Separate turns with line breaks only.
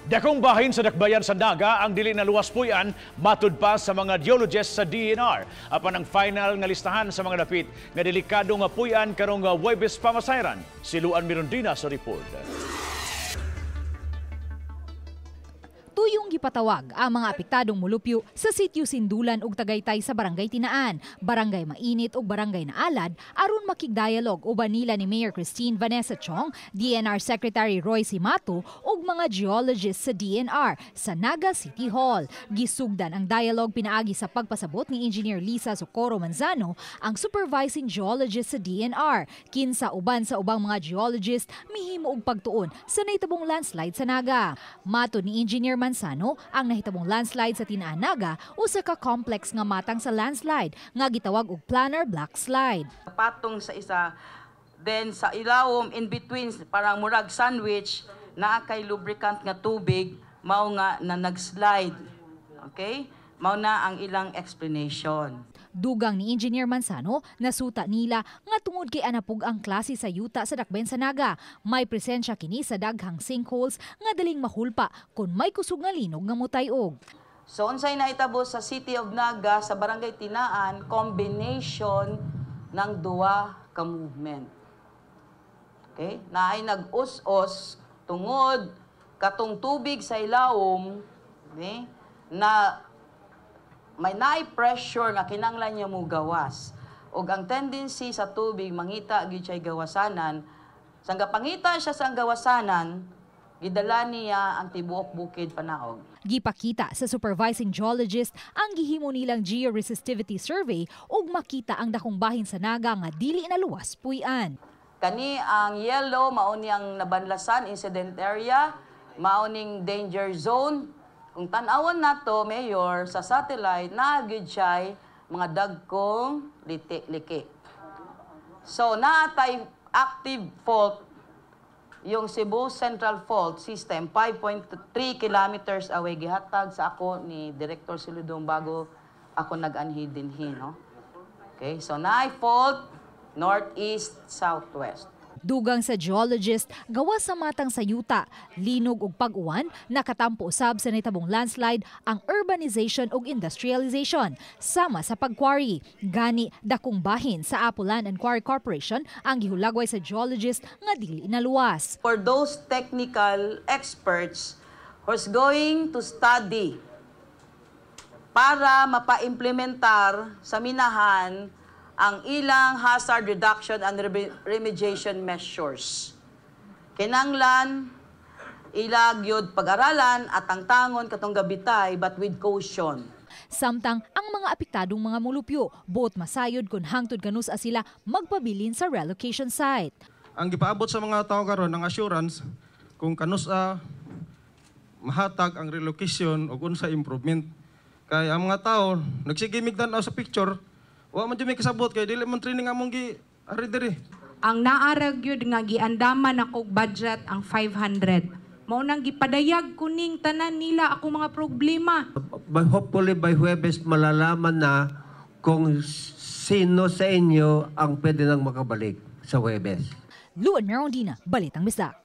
Dakong bahin sa dakbayan sa Naga ang dili na luwas puyan matud pa sa mga geologists sa DNR. Apan ang final nga listahan sa mga dapit nga delikado nga puyan karong Huwebes pamasayran. Si Luan Mirondina sa report.
Tuyong gipatawag ang mga apektadong mulupyo sa sitio Sindulan ug Tagaytay sa Barangay Tinaan, Barangay Mainit ug Barangay Naalad aron makigdialog uban nila ni Mayor Christine Vanessa Chong, DNR Secretary Roy Simato ug mga geologists sa DNR sa Naga City Hall. Gisugdan ang dialogue pinaagi sa pagpasabot ni Engineer Lisa Socorro Manzano, ang supervising geologist sa DNR. Kinsa uban sa ubang mga geologist mihimo og pagtuon sa nahitabong landslide sa Naga. Mato ni Engineer Manzano, ang nahitabong landslide sa Tinaan Naga usa ka complex nga matang sa landslide nga gitawag og planar block slide.
Patong sa isa, then sa ilawom in between parang murag sandwich naa kay lubricant nga tubig mao nga na nag-slide. Okay? Mao na ang ilang explanation.
Dugang ni Engineer Manzano, nasuta nila nga tungod kay anapog ang klase sa yuta sa dakbayan sa Naga. May presensya kini sa daghang sinkholes nga daling mahulpa kung may kusog nga linog nga mutayog.
So unsay nahitabo sa City of Naga sa Barangay Tinaan, combination ng duwa ka movement. Okay? Naay nag-us-us tungod katong tubig sa ilawom, okay? Na may pressure nga kinanglan niya mo gawas. Ug ang tendency sa tubig mangita gyud siya gawasanan. Sang gapangita siya sa gawasanan, gidala niya ang tibuok bukid panaog.
Gipakita sa supervising geologist ang gihimo nilang georesistivity survey ug makita ang dakong bahin sa Naga nga dili na luwas puy-an.
Kani ang yellow mao ni ang nabanlasan incident area, mao ning danger zone. Kung tan-awon nato, Mayor, sa satellite, naagid siya mga dagkong liki. So, naatay active fault yung Cebu Central Fault System, 5.3 kilometers away. Gihatag sa ako ni Director Siludong bago ako nag-anhi dinhi, no? Okay, so naay fault, northeast, southwest.
Dugang sa geologist, gawas sa matang sa yuta, linog ug pag-uwan, nakatampo usab sa nahitabong landslide ang urbanization ug industrialization, sama sa pag-quarry. Gani, dakong bahin sa Apple Land and Quarry Corporation ang gihulagway sa geologist nga dili naluwas.
For those technical experts who's going to study para mapa-implementar sa minahan ang ilang hazard reduction and remediation measures. Kinanglan, ilagyod pag-aralan at ang tangon katong gabitay but with caution.
Samtang ang mga apektadong mga mulupyo, both masayod kung hangtod kanusa sila magpabilin sa relocation site.
Ang gipaabot sa mga tao karon ng assurance kung kanusa mahatag ang relocation o unsa improvement. Kaya ang mga tao nagsigimig tanaw sa picture. Wa man jud kasabot kay dili man training among gi ari diri.
Ang naarag yun nga giandaman ako budget ang 500. Mao nang gipadayag kuning tanan nila ako mga problema.
Hopefully by Huwebes malalaman na kung sino sa inyo ang pwede nang makabalik sa Huwebes.
Luan Mirondina, Balitang Bisdak.